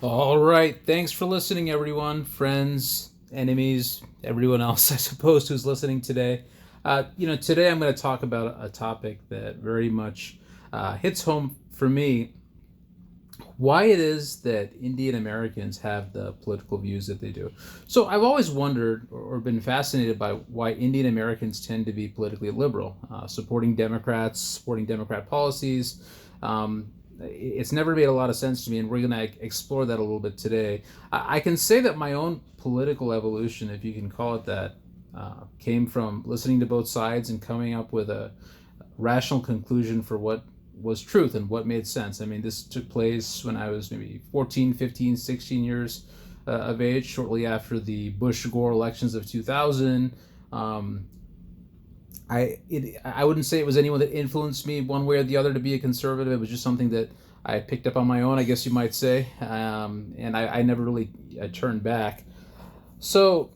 All right. Thanks for listening, everyone, friends, enemies, everyone else, I suppose, who's listening today. Today I'm going to talk about a topic that very much hits home for me, why it is that Indian Americans have the political views that they do. So I've always wondered or been fascinated by why Indian Americans tend to be politically liberal, supporting Democrats, supporting Democrat policies. It's never made a lot of sense to me, and we're going to explore that a little bit today. I can say that my own political evolution, if you can call it that, came from listening to both sides and coming up with a rational conclusion for what was truth and what made sense. I mean, this took place when I was maybe 14, 15, 16 years of age, shortly after the Bush Gore elections of 2000. Um, I wouldn't say it was anyone that influenced me one way or the other to be a conservative. It was just something that I picked up on my own, I guess you might say, and I never really turned back. So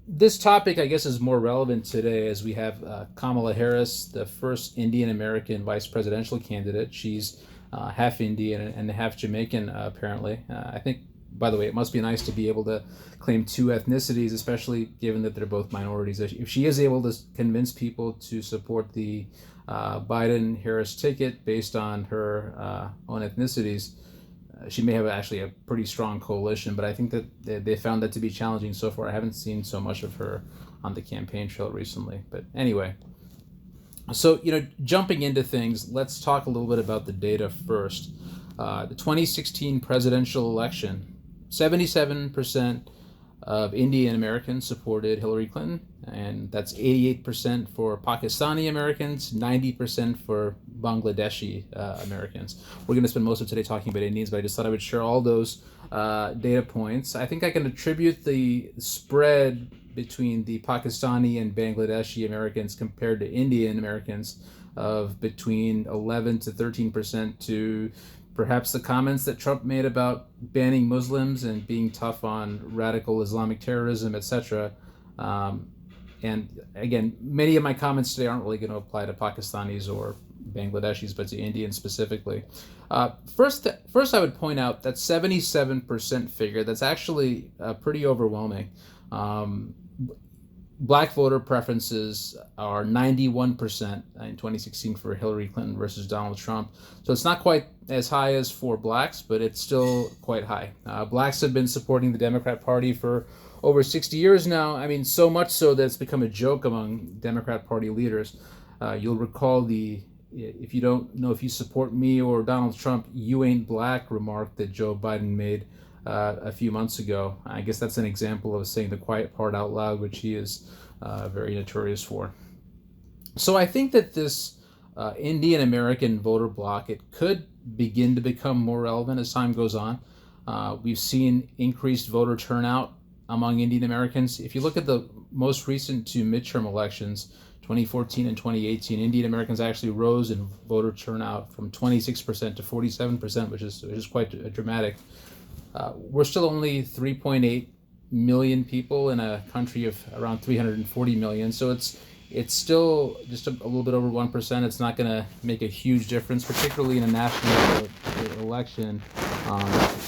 this topic, I guess, is more relevant today as we have Kamala Harris, the first Indian American vice presidential candidate. She's half Indian and half Jamaican, apparently. I think, by the way, it must be nice to be able to claim two ethnicities, especially given that they're both minorities. If she is able to convince people to support the Biden Harris ticket based on her own ethnicities, she may have actually a pretty strong coalition, but I think that they found that to be challenging so far. I haven't seen so much of her on the campaign trail recently. But anyway, so, jumping into things, let's talk a little bit about the data first. The 2016 presidential election, 77% of Indian Americans supported Hillary Clinton, and that's 88% for Pakistani Americans, 90% for Bangladeshi Americans. We're going to spend most of today talking about Indians, but I just thought I would share all those data points. I think I can attribute the spread between the Pakistani and Bangladeshi Americans compared to Indian Americans of between 11 to 13% to perhaps the comments that Trump made about banning Muslims and being tough on radical Islamic terrorism, etc. And again, many of my comments today aren't really going to apply to Pakistanis or Bangladeshis, but to Indians specifically. First, I would point out that 77% figure, that's actually pretty overwhelming. Um, Black voter preferences are 91% in 2016 for Hillary Clinton versus Donald Trump. So it's not quite as high as for blacks, but it's still quite high. Blacks have been supporting the Democrat Party for over 60 years now. I mean, so much so that it's become a joke among Democrat Party leaders. You'll recall the "if you don't know if you support me or Donald Trump, you ain't black" remark that Joe Biden made a few months ago. I guess that's an example of saying the quiet part out loud, which he is very notorious for. So I think that this Indian American voter bloc, it could begin to become more relevant as time goes on. We've seen increased voter turnout among Indian Americans. If you look at the most recent two midterm elections, 2014 and 2018, Indian Americans actually rose in voter turnout from 26% to 47%, which is quite dramatic. We're still only 3.8 million people in a country of around 340 million, so it's still just a little bit over 1%. It's not going to make a huge difference, particularly in a national election.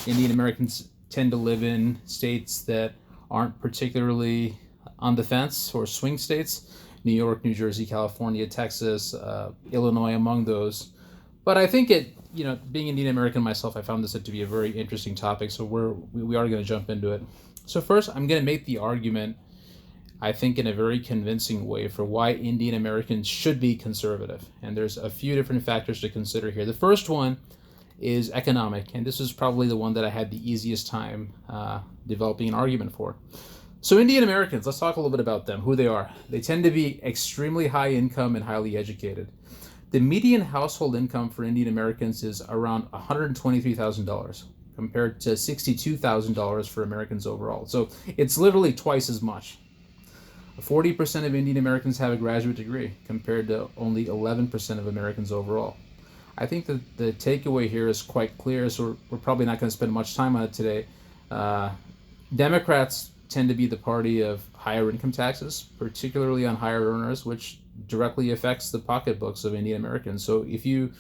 Indian Americans tend to live in states that aren't particularly on the fence, or swing states: New York, New Jersey, California, Texas, Illinois among those. But I think being Indian American myself, I found this to be a very interesting topic. So we are going to jump into it. So first, I'm going to make the argument, I think, in a very convincing way for why Indian Americans should be conservative. And there's a few different factors to consider here. The first one is economic, and this is probably the one that I had the easiest time developing an argument for. So Indian Americans, let's talk a little bit about them, who they are. They tend to be extremely high income and highly educated. The median household income for Indian Americans is around $123,000 compared to $62,000 for Americans overall. So it's literally twice as much. 40% of Indian Americans have a graduate degree compared to only 11% of Americans overall. I think that the takeaway here is quite clear, so we're probably not going to spend much time on it today. Democrats tend to be the party of higher income taxes, particularly on higher earners, which directly affects the pocketbooks of Indian Americans. So if you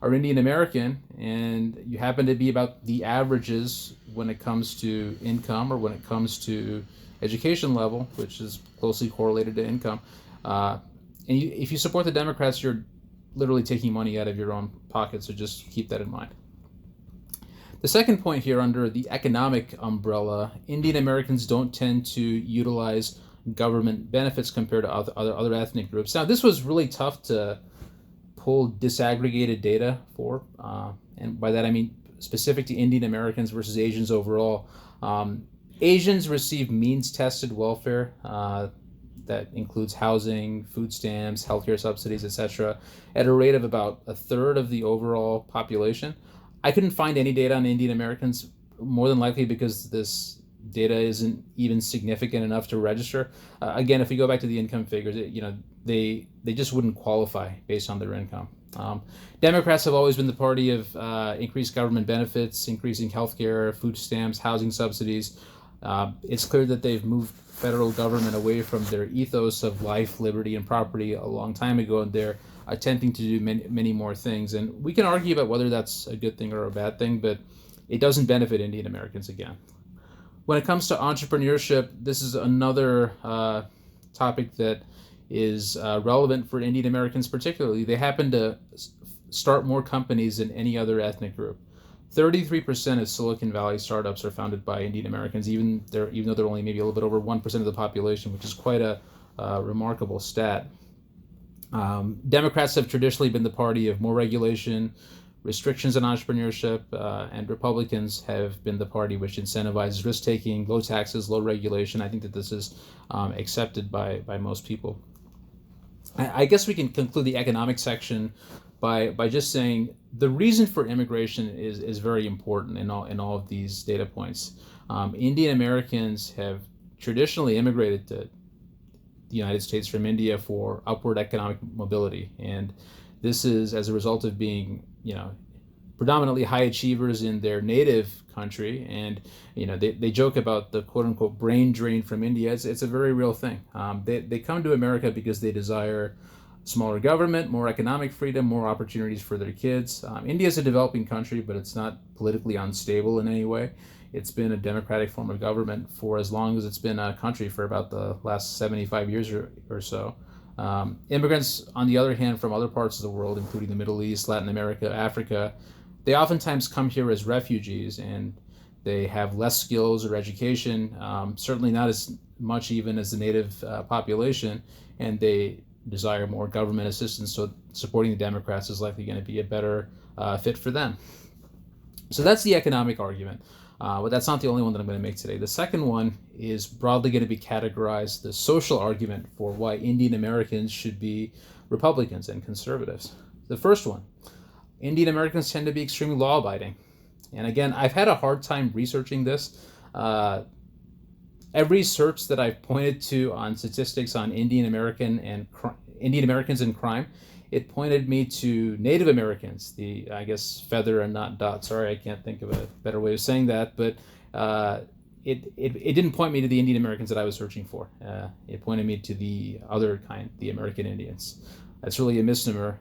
are Indian American and you happen to be about the averages when it comes to income or when it comes to education level, which is closely correlated to income, and if you support the Democrats, you're literally taking money out of your own pocket, so just keep that in mind. The second point here, under the economic umbrella, Indian Americans don't tend to utilize government benefits compared to other ethnic groups. Now, this was really tough to pull disaggregated data for, and by that I mean specific to Indian Americans versus Asians overall. Asians receive means-tested welfare that includes housing, food stamps, healthcare subsidies, etc., at a rate of about a third of the overall population. I couldn't find any data on Indian Americans, more than likely because this data isn't even significant enough to register. Again, if we go back to the income figures, they just wouldn't qualify based on their income. Democrats have always been the party of increased government benefits, increasing healthcare, food stamps, housing subsidies. It's clear that they've moved federal government away from their ethos of life, liberty, and property a long time ago, and they're attempting to do many more things. And we can argue about whether that's a good thing or a bad thing, but it doesn't benefit Indian Americans again. When it comes to entrepreneurship, this is another topic that is relevant for Indian Americans particularly. They happen to start more companies than any other ethnic group. 33% of Silicon Valley startups are founded by Indian Americans, even though they're only maybe a little bit over 1% of the population, which is quite a remarkable stat. Democrats have traditionally been the party of more regulation, restrictions on entrepreneurship, and Republicans have been the party which incentivizes risk-taking, low taxes, low regulation. I think that this is accepted by most people. I guess we can conclude the economic section by just saying the reason for immigration is very important in all of these data points. Indian Americans have traditionally immigrated to the United States from India for upward economic mobility, and this is as a result of being, predominantly high achievers in their native country, and they joke about the quote unquote brain drain from India. It's a very real thing. They come to America because they desire smaller government, more economic freedom, more opportunities for their kids. India is a developing country, but it's not politically unstable in any way. It's been a democratic form of government for as long as it's been a country, for about the last 75 years or so. Immigrants, on the other hand, from other parts of the world, including the Middle East, Latin America, Africa, they oftentimes come here as refugees, and they have less skills or education, certainly not as much even as the native population, and they desire more government assistance, so supporting the Democrats is likely going to be a better fit for them. So that's the economic argument, but that's not the only one that I'm going to make today. The second one is broadly going to be categorized the social argument for why Indian Americans should be Republicans and conservatives. The first one, Indian Americans tend to be extremely law-abiding. And again, I've had a hard time researching this. Every search that I've pointed to on statistics on Indian Americans and crime, it pointed me to Native Americans, the, I guess, feather and not dot. Sorry, I can't think of a better way of saying that, but it didn't point me to the Indian Americans that I was searching for. It pointed me to the other kind, the American Indians. That's really a misnomer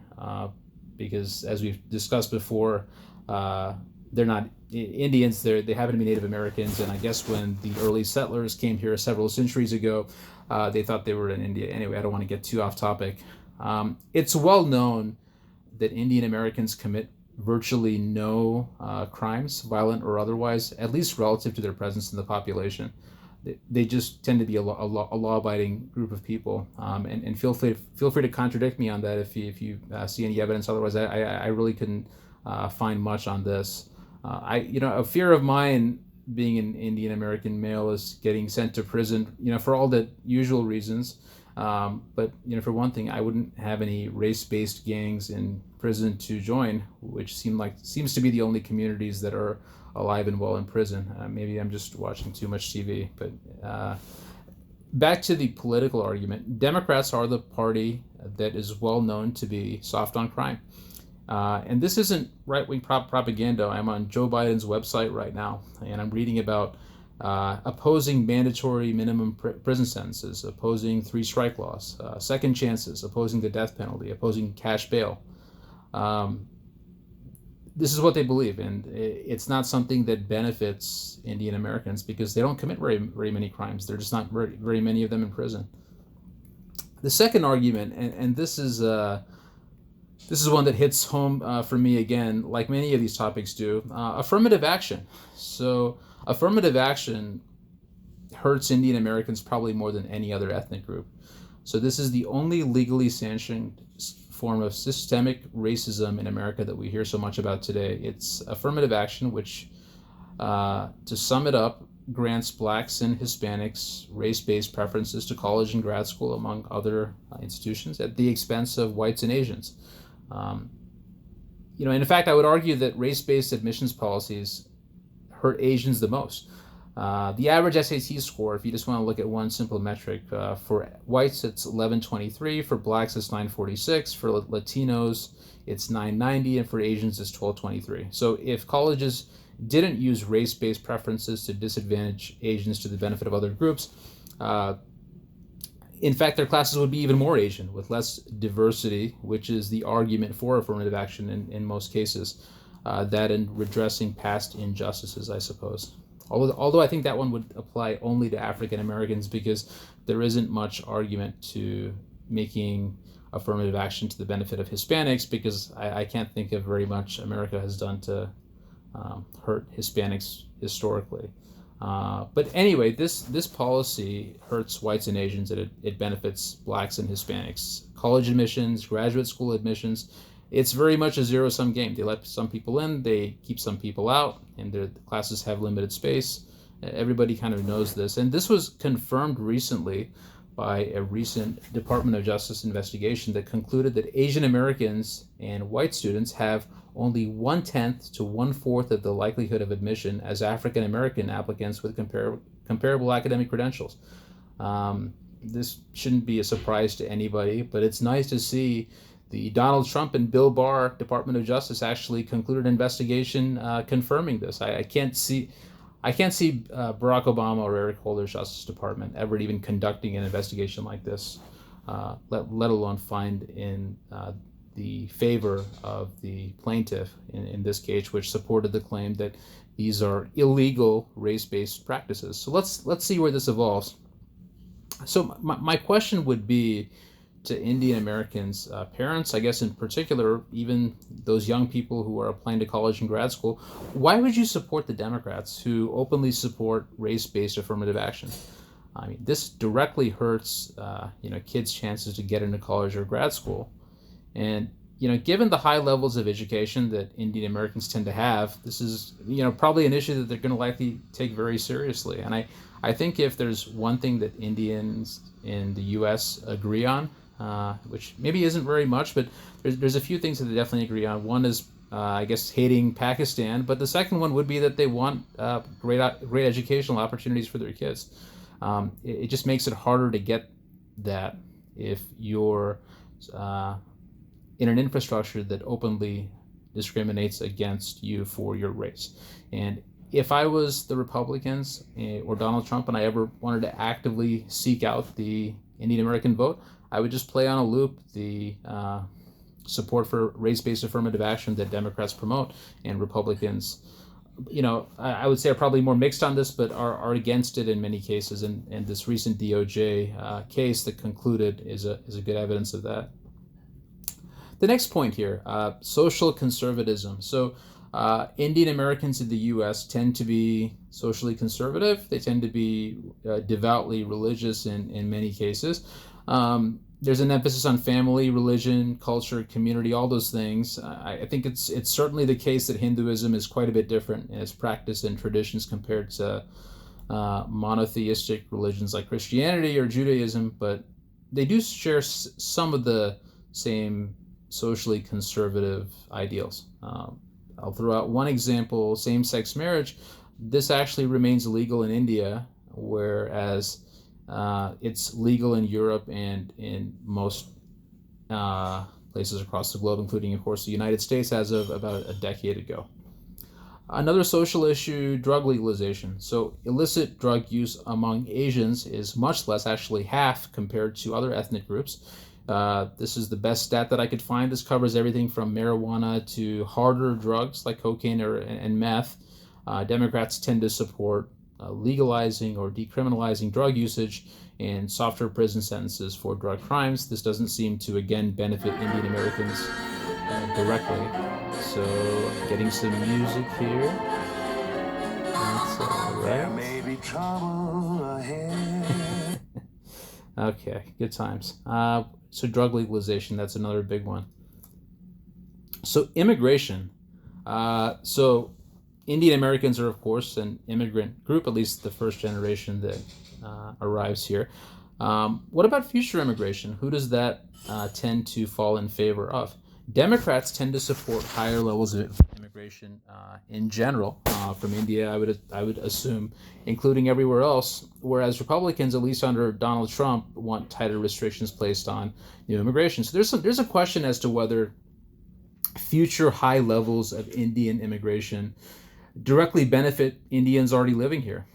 because, as we've discussed before, they're not Indians, they happen to be Native Americans, and I guess when the early settlers came here several centuries ago, they thought they were in India. Anyway, I don't want to get too off topic. It's well known that Indian Americans commit virtually no crimes, violent or otherwise, at least relative to their presence in the population. They just tend to be a law-abiding group of people, and feel free to contradict me on that if you see any evidence otherwise. I really couldn't find much on this. A fear of mine, being an Indian American male, is getting sent to prison, for all the usual reasons. But for one thing, I wouldn't have any race-based gangs in prison to join, which seems to be the only communities that are alive and well in prison. Maybe I'm just watching too much TV. But back to the political argument, Democrats are the party that is well known to be soft on crime. And this isn't right-wing propaganda. I'm on Joe Biden's website right now, and I'm reading about opposing mandatory minimum prison sentences, opposing 3-strike laws, second chances, opposing the death penalty, opposing cash bail. this is what they believe, and it's not something that benefits Indian Americans because they don't commit very many crimes. There are just not very many of them in prison. The second argument, and this is one that hits home for me again, like many of these topics do, affirmative action. So affirmative action hurts Indian Americans probably more than any other ethnic group. So this is the only legally sanctioned form of systemic racism in America that we hear so much about today. It's affirmative action, which, to sum it up, grants blacks and Hispanics race-based preferences to college and grad school, among other institutions, at the expense of whites and Asians. In fact, I would argue that race-based admissions policies hurt Asians the most. The average SAT score, if you just want to look at one simple metric, for whites it's 1123, for blacks it's 946, for Latinos it's 990, and for Asians it's 1223. So if colleges didn't use race-based preferences to disadvantage Asians to the benefit of other groups, in fact, their classes would be even more Asian, with less diversity, which is the argument for affirmative action in most cases, that in redressing past injustices, I suppose. Although I think that one would apply only to African Americans, because there isn't much argument to making affirmative action to the benefit of Hispanics, because I can't think of very much America has done to hurt Hispanics historically. But anyway, this policy hurts whites and Asians, and it benefits blacks and Hispanics. College admissions, graduate school admissions, it's very much a zero-sum game. They let some people in, they keep some people out, and the classes have limited space. Everybody kind of knows this. And this was confirmed recently by a recent Department of Justice investigation that concluded that Asian Americans and white students have only 1/10 to 1/4 of the likelihood of admission as African American applicants with comparable academic credentials. This shouldn't be a surprise to anybody, but it's nice to see the Donald Trump and Bill Barr Department of Justice actually concluded an investigation confirming this. I can't see Barack Obama or Eric Holder's Justice Department ever even conducting an investigation like this, let alone find in the favor of the plaintiff in this case, which supported the claim that these are illegal race-based practices. So let's see where this evolves. So my question would be to Indian Americans, parents, I guess in particular, even those young people who are applying to college and grad school, why would you support the Democrats who openly support race-based affirmative action? I mean, this directly hurts kids' chances to get into college or grad school. And given the high levels of education that Indian Americans tend to have, this is probably an issue that they're going to likely take very seriously. And I think if there's one thing that Indians in the U.S. agree on, which maybe isn't very much, but there's a few things that they definitely agree on. One is, I guess, hating Pakistan, but the second one would be that they want great educational opportunities for their kids. It just makes it harder to get that if you're in an infrastructure that openly discriminates against you for your race. And if I was the Republicans or Donald Trump and I ever wanted to actively seek out the Indian American vote, I would just play on a loop the support for race-based affirmative action that Democrats promote, and Republicans, I would say are probably more mixed on this, but are against it in many cases. And this recent DOJ case that concluded is a good evidence of that. The next point here, social conservatism. So Indian Americans in the U.S. tend to be socially conservative. They tend to be devoutly religious in many cases. There's an emphasis on family, religion, culture, community, all those things. I think it's certainly the case that Hinduism is quite a bit different in its practice and traditions compared to monotheistic religions like Christianity or Judaism, but they do share some of the same socially conservative ideals. I'll throw out one example: same-sex marriage. This actually remains illegal in India, whereas it's legal in Europe and in most places across the globe, including, of course, the United States as of about a decade ago. Another social issue, drug legalization. So illicit drug use among Asians is much less, actually half, compared to other ethnic groups. This is the best stat that I could find. This covers everything from marijuana to harder drugs like cocaine and meth. Democrats tend to support legalizing or decriminalizing drug usage and softer prison sentences for drug crimes. This doesn't seem to, again, benefit Indian Americans directly. So, getting some music here. That's all right. There may be trouble ahead. Okay, good times. So drug legalization, that's another big one. So immigration. So Indian Americans are, of course, an immigrant group, at least the first generation that arrives here. What about future immigration? Who does that tend to fall in favor of? Democrats tend to support higher levels of immigration in general from India, I would assume, including everywhere else, whereas Republicans, at least under Donald Trump, want tighter restrictions placed on new immigration. So there's a question as to whether future high levels of Indian immigration directly benefit Indians already living here.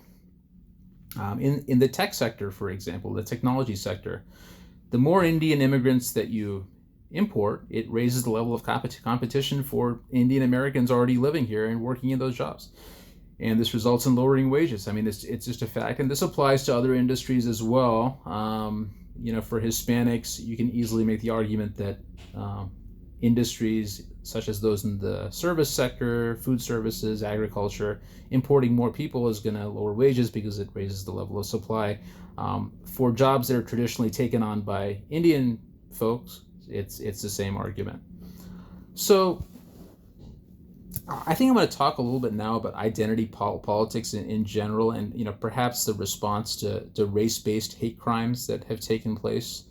In the tech sector, for example, the technology sector, the more Indian immigrants that you import, it raises the level of competition for Indian Americans already living here and working in those jobs. And this results in lowering wages. I mean, it's just a fact. And this applies to other industries as well. For Hispanics, you can easily make the argument that industries such as those in the service sector, food services, agriculture, importing more people is going to lower wages because it raises the level of supply. For jobs that are traditionally taken on by Indian folks, it's the same argument. So I think I'm going to talk a little bit now about identity politics in general, and perhaps the response to race-based hate crimes that have taken place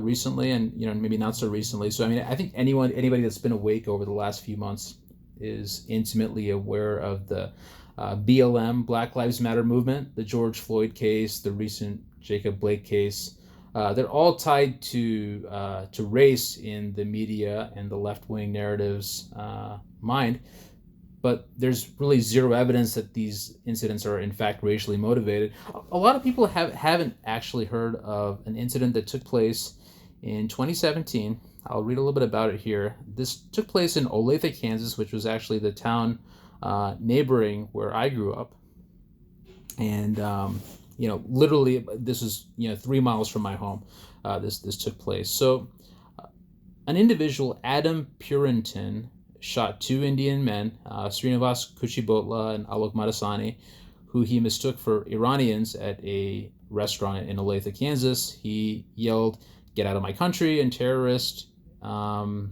recently, and maybe not so recently. So I think anybody that's been awake over the last few months is intimately aware of the BLM, Black Lives Matter movement, the George Floyd case, the recent Jacob Blake case. They're all tied to race in the media and the left-wing narrative's mind, but there's really zero evidence that these incidents are in fact racially motivated. A lot of people haven't actually heard of an incident that took place in 2017. I'll read a little bit about it here. This took place in Olathe, Kansas, which was actually the town neighboring where I grew up, and literally, this is 3 miles from my home. This took place. So, an individual, Adam Purinton, shot two Indian men, Srinivas Kuchibotla and Alok Madasani, who he mistook for Iranians at a restaurant in Olathe, Kansas. He yelled, "Get out of my country," and "terrorist." And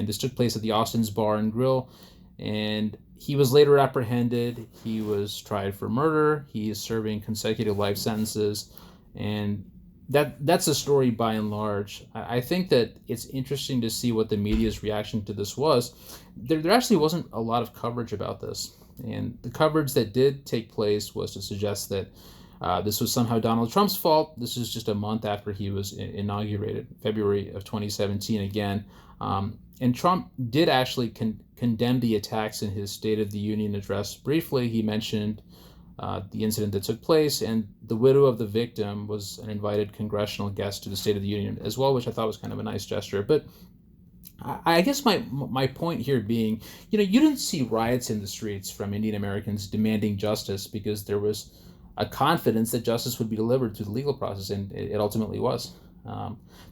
this took place at the Austin's Bar and Grill. And he was later apprehended. He was tried for murder. He is serving consecutive life sentences. And that's a story by and large. I think that it's interesting to see what the media's reaction to this was. There actually wasn't a lot of coverage about this. And the coverage that did take place was to suggest that this was somehow Donald Trump's fault. This is just a month after he was inaugurated, February of 2017 again. And Trump did actually condemn the attacks in his State of the Union address briefly. He mentioned the incident that took place, and the widow of the victim was an invited congressional guest to the State of the Union as well, which I thought was kind of a nice gesture. But I guess my point here being, you didn't see riots in the streets from Indian Americans demanding justice because there was a confidence that justice would be delivered through the legal process, and it ultimately was.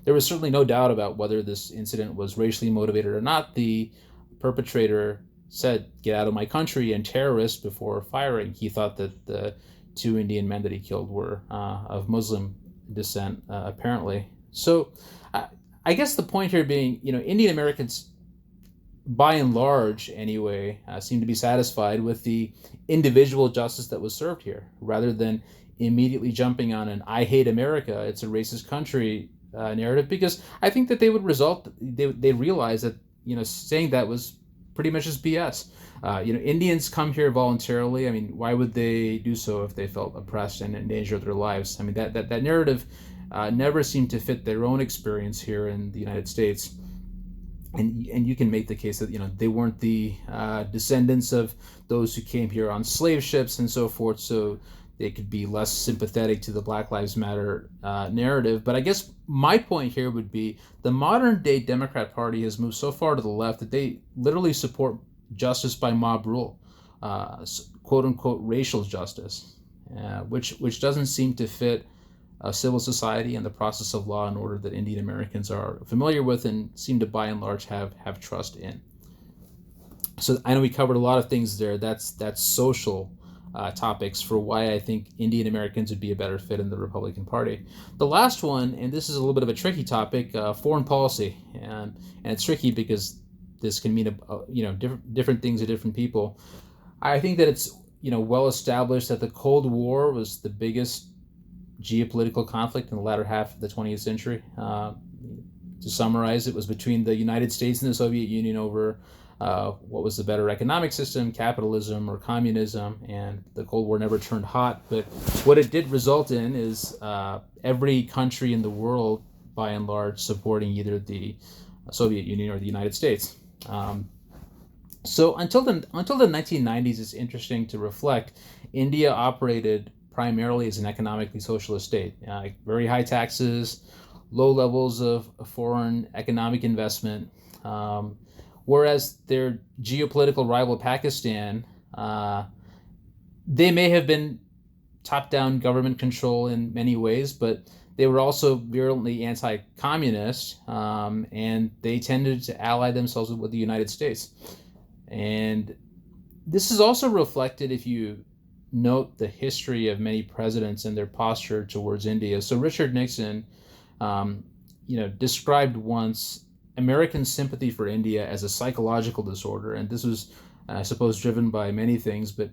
There was certainly no doubt about whether this incident was racially motivated or not. The perpetrator said, "Get out of my country," and "terrorist" before firing. He thought that the two Indian men that he killed were of Muslim descent, apparently. So I guess the point here being, Indian Americans, by and large anyway, seem to be satisfied with the individual justice that was served here, rather than immediately jumping on an "I hate America, it's a racist country" narrative, because I think that they realize that saying that was pretty much just BS. Indians come here voluntarily. I mean, why would they do so if they felt oppressed and in danger of their lives? I mean, that narrative never seemed to fit their own experience here in the United States. And you can make the case that they weren't the descendants of those who came here on slave ships and so forth. So they could be less sympathetic to the Black Lives Matter narrative. But I guess my point here would be the modern day Democrat Party has moved so far to the left that they literally support justice by mob rule, quote unquote racial justice, which doesn't seem to fit a civil society and the process of law and order that Indian Americans are familiar with and seem to by and large have trust in. So I know we covered a lot of things there. That's social topics for why I think Indian Americans would be a better fit in the Republican Party. The last one, and this is a little bit of a tricky topic, foreign policy, and it's tricky because this can mean different things to different people. I think that it's well established that the Cold War was the biggest geopolitical conflict in the latter half of the 20th century. To summarize, it was between the United States and the Soviet Union over what was the better economic system, capitalism or communism, and the Cold War never turned hot. But what it did result in is every country in the world, by and large, supporting either the Soviet Union or the United States. So until the 1990s, it's interesting to reflect, India operated primarily as an economically socialist state. Very high taxes, low levels of foreign economic investment, whereas their geopolitical rival Pakistan, they may have been top-down government control in many ways, but they were also virulently anti-communist, and they tended to ally themselves with the United States. And this is also reflected if you note the history of many presidents and their posture towards India. So Richard Nixon, described once American sympathy for India as a psychological disorder, and this was, I suppose, driven by many things, but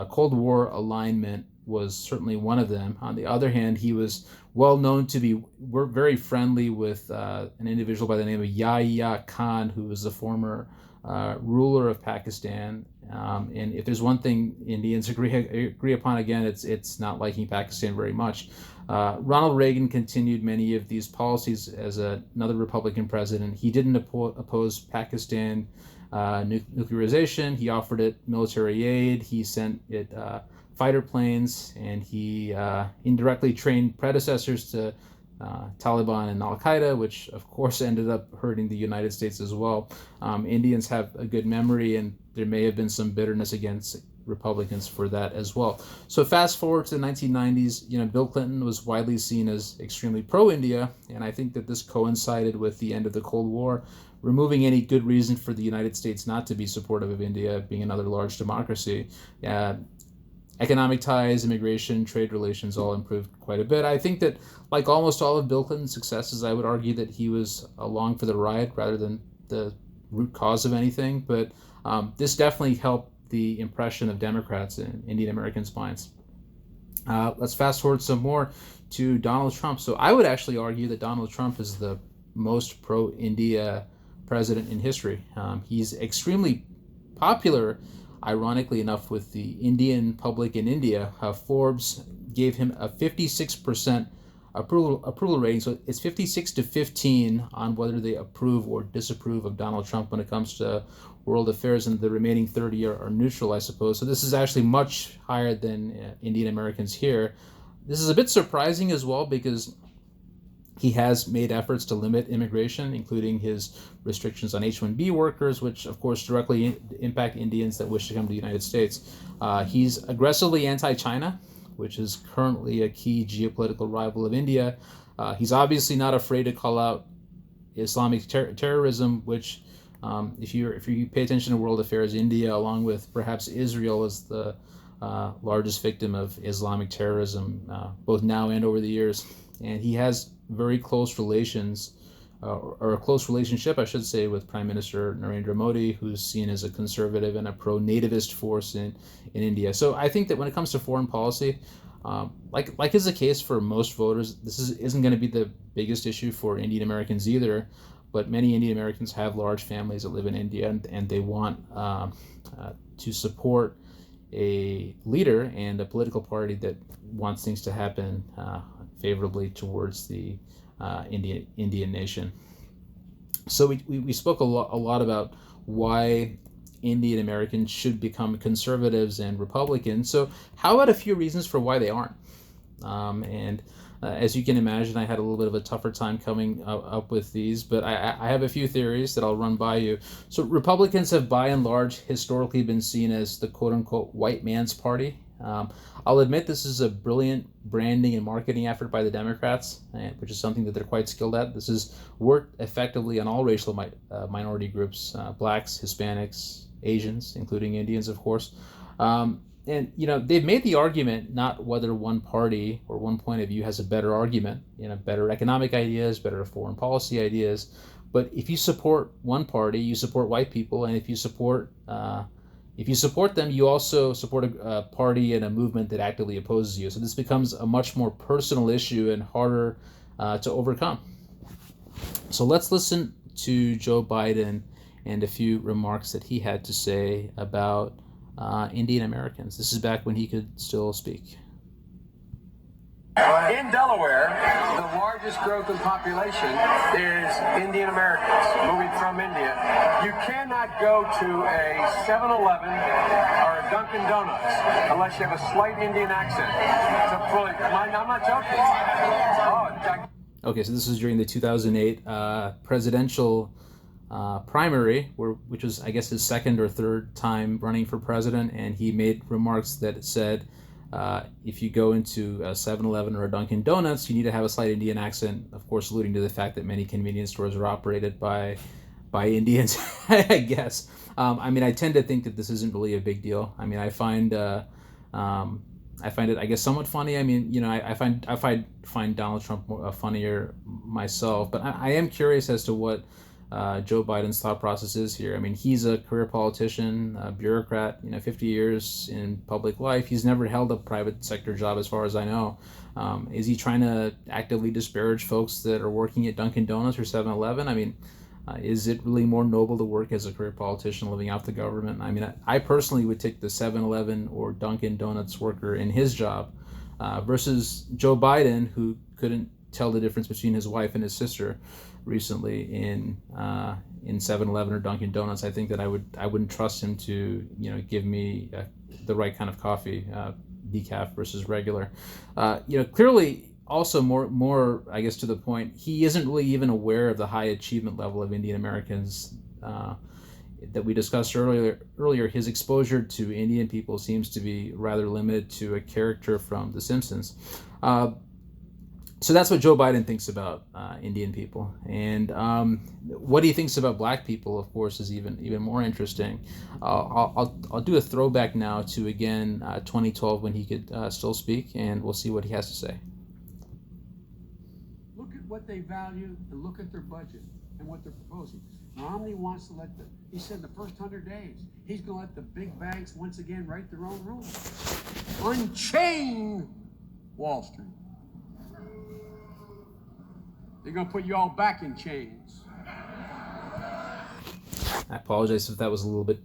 Cold War alignment was certainly one of them. On the other hand, he was well known to be very friendly with an individual by the name of Yahya Khan, who was the former ruler of Pakistan. And if there's one thing Indians agree upon, again, it's not liking Pakistan very much. Ronald Reagan continued many of these policies as another Republican president. He didn't oppose Pakistan nuclearization. He offered it military aid. He sent it fighter planes, and he indirectly trained predecessors to Taliban and Al-Qaeda, which of course ended up hurting the United States as well. Indians have a good memory, and there may have been some bitterness against Republicans for that as well. So fast forward to the 1990s, Bill Clinton was widely seen as extremely pro-India, and I think that this coincided with the end of the Cold War, removing any good reason for the United States not to be supportive of India being another large democracy. Economic ties, immigration, trade relations all improved quite a bit. I think that, like almost all of Bill Clinton's successes, I would argue that he was along for the ride rather than the root cause of anything. But this definitely helped the impression of Democrats in Indian Americans' minds. Let's fast forward some more to Donald Trump. So I would actually argue that Donald Trump is the most pro-India president in history. He's extremely popular, ironically enough, with the Indian public in India. Forbes gave him a 56% approval rating, so it's 56-15 on whether they approve or disapprove of Donald Trump when it comes to world affairs, and the remaining 30 are neutral, I suppose. So this is actually much higher than Indian Americans here. This is a bit surprising as well because he has made efforts to limit immigration, including his restrictions on H-1B workers, which of course directly impact Indians that wish to come to the United States. He's aggressively anti-China, which is currently a key geopolitical rival of India. He's obviously not afraid to call out Islamic terrorism, which if you pay attention to world affairs, India, along with perhaps Israel, is the largest victim of Islamic terrorism, both now and over the years. And he has very close relations, or a close relationship, I should say, with Prime Minister Narendra Modi, who's seen as a conservative and a pro-nativist force in India. So I think that when it comes to foreign policy, like is the case for most voters, this isn't going to be the biggest issue for Indian Americans either. But many Indian Americans have large families that live in India, and they want to support a leader and a political party that wants things to happen favorably towards the Indian nation. So we spoke a lot about why Indian Americans should become conservatives and Republicans. So how about a few reasons for why they aren't? And as you can imagine, I had a little bit of a tougher time coming up with these, but I have a few theories that I'll run by you. So Republicans have by and large historically been seen as the quote-unquote white man's party. I'll admit this is a brilliant branding and marketing effort by the Democrats, which is something that they're quite skilled at. This has worked effectively on all racial minority groups, blacks, Hispanics, Asians, including Indians, of course. And they've made the argument not whether one party or one point of view has a better argument, better economic ideas, better foreign policy ideas, but if you support one party, you support white people, and if you support them, you also support a party and a movement that actively opposes you. So this becomes a much more personal issue and harder to overcome. So let's listen to Joe Biden and a few remarks that he had to say about Indian Americans. This is back when he could still speak. In Delaware, the largest growth in population is Indian Americans moving from India. You cannot go to a 7-Eleven or a Dunkin' Donuts unless you have a slight Indian accent. I'm not joking. Okay, so this was during the 2008 presidential primary, which was, I guess, his second or third time running for president, and he made remarks that said, if you go into a 7-Eleven or a Dunkin' Donuts, you need to have a slight Indian accent, of course, alluding to the fact that many convenience stores are operated by Indians, I guess. I tend to think that this isn't really a big deal. I find it, I guess, somewhat funny. I find Donald Trump funnier myself, but I am curious as to what Joe Biden's thought process is here. He's a career politician, a bureaucrat, 50 years in public life. He's never held a private sector job as far as I know. Is he trying to actively disparage folks that are working at Dunkin' Donuts or 7-Eleven? Is it really more noble to work as a career politician living off the government? I personally would take the 7-Eleven or Dunkin' Donuts worker in his job versus Joe Biden, who couldn't tell the difference between his wife and his sister recently in 7-Eleven or Dunkin' Donuts. I think that I wouldn't trust him to give me the right kind of coffee, decaf versus regular. Clearly, also more I guess to the point, he isn't really even aware of the high achievement level of Indian Americans that we discussed earlier. His exposure to Indian people seems to be rather limited to a character from The Simpsons. So that's what Joe Biden thinks about Indian people, and what he thinks about black people, of course, is even more interesting. I'll do a throwback now to 2012 when he could still speak, and we'll see what he has to say. Look at what they value and look at their budget and what they're proposing. Romney wants to he said in the first 100 days, he's going to let the big banks once again write their own rules. Unchain Wall Street. They're going to put you all back in chains. I apologize if that was a little bit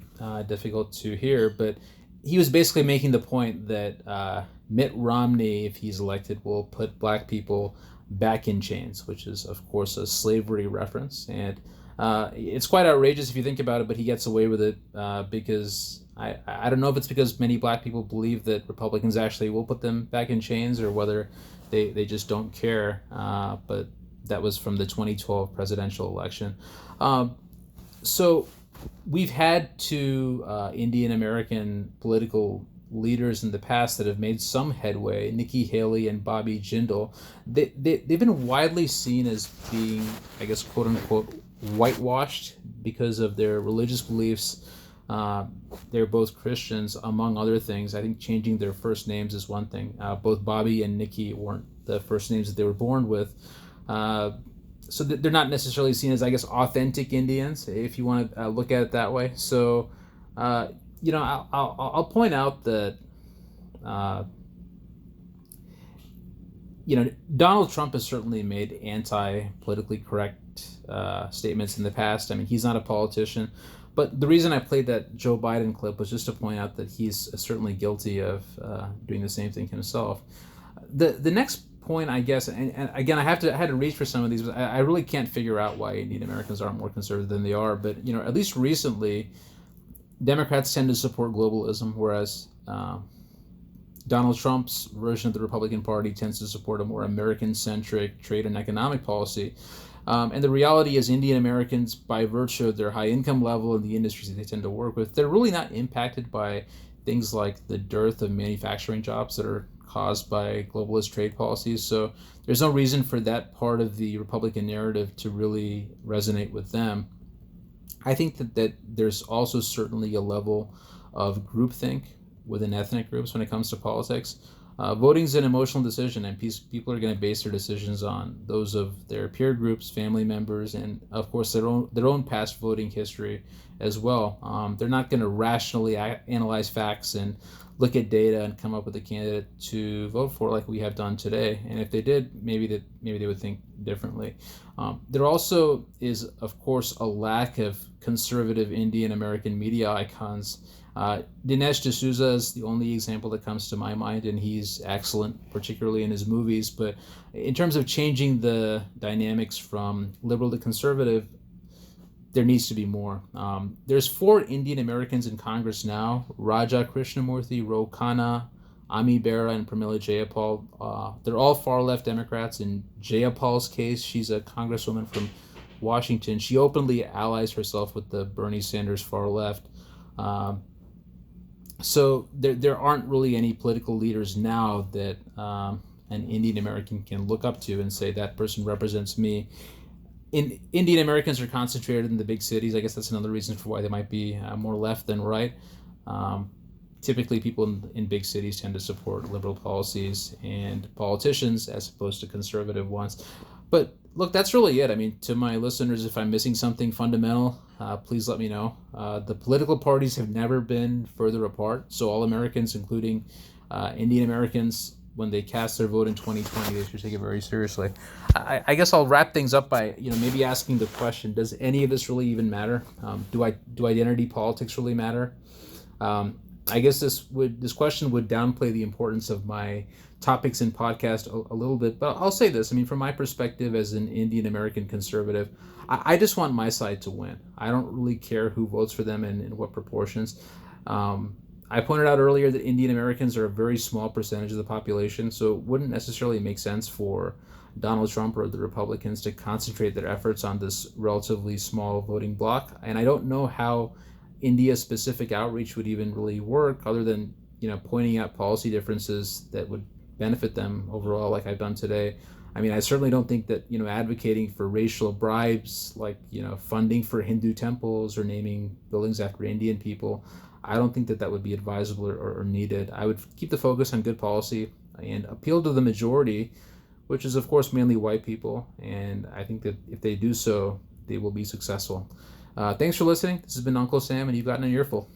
difficult to hear, but he was basically making the point that Mitt Romney, if he's elected, will put black people back in chains, which is, of course, a slavery reference. And it's quite outrageous if you think about it, but he gets away with it because I don't know if it's because many black people believe that Republicans actually will put them back in chains or whether they just don't care. But that was from the 2012 presidential election. So we've had two Indian American political leaders in the past that have made some headway, Nikki Haley and Bobby Jindal. They've been widely seen as being, I guess, quote unquote, whitewashed because of their religious beliefs. They're both Christians, among other things. I think changing their first names is one thing. Both Bobby and Nikki weren't the first names that they were born with. So they're not necessarily seen as, I guess, authentic Indians, if you want to look at it that way. So, I'll point out that, Donald Trump has certainly made anti-politically correct statements in the past. He's not a politician. But the reason I played that Joe Biden clip was just to point out that he's certainly guilty of doing the same thing himself. The next point, I guess, and again, I had to reach for some of these, but I really can't figure out why Indian Americans aren't more conservative than they are. But at least recently, Democrats tend to support globalism, whereas Donald Trump's version of the Republican Party tends to support a more American-centric trade and economic policy. And the reality is Indian Americans, by virtue of their high income level and the industries that they tend to work with, they're really not impacted by things like the dearth of manufacturing jobs that are caused by globalist trade policies. So there's no reason for that part of the Republican narrative to really resonate with them. I think that there's also certainly a level of groupthink within ethnic groups when it comes to politics. Voting is an emotional decision, and people are going to base their decisions on those of their peer groups, family members, and of course their own past voting history as well. They're not going to rationally analyze facts and look at data and come up with a candidate to vote for like we have done today. And if they did, maybe they would think differently. There also is, of course, a lack of conservative Indian American media icons. Dinesh D'Souza is the only example that comes to my mind, and he's excellent, particularly in his movies. But in terms of changing the dynamics from liberal to conservative, there needs to be more. There's 4 Indian Americans in Congress now: Raja Krishnamurthy, Ro Khanna, Ami Bera, and Pramila Jayapal. They're all far-left Democrats. In Jayapal's case, she's a congresswoman from Washington. She openly allies herself with the Bernie Sanders far-left. So there aren't really any political leaders now that an Indian American can look up to and say that person represents me. Indian Americans are concentrated in the big cities. I guess that's another reason for why they might be more left than right. Typically, people in big cities tend to support liberal policies and politicians as opposed to conservative ones. But look, that's really it. I mean, to my listeners, if I'm missing something fundamental, please let me know. The political parties have never been further apart. So all Americans, including Indian Americans, when they cast their vote in 2020, they should take it very seriously. I guess I'll wrap things up by maybe asking the question: does any of this really even matter? Do identity politics really matter? I guess this question would downplay the importance of my topics in podcast a little bit, but I'll say this. I mean, from my perspective as an Indian American conservative, I just want my side to win. I don't really care who votes for them and in what proportions. I pointed out earlier that Indian Americans are a very small percentage of the population, so it wouldn't necessarily make sense for Donald Trump or the Republicans to concentrate their efforts on this relatively small voting bloc. And I don't know how India-specific outreach would even really work, other than pointing out policy differences that would benefit them overall, like I've done today. I mean, I certainly don't think that advocating for racial bribes, like funding for Hindu temples or naming buildings after Indian people, I don't think that would be advisable or needed. I would keep the focus on good policy and appeal to the majority, which is of course mainly white people. And I think that if they do so, they will be successful. Thanks for listening. This has been Uncle Sam, and you've gotten an earful.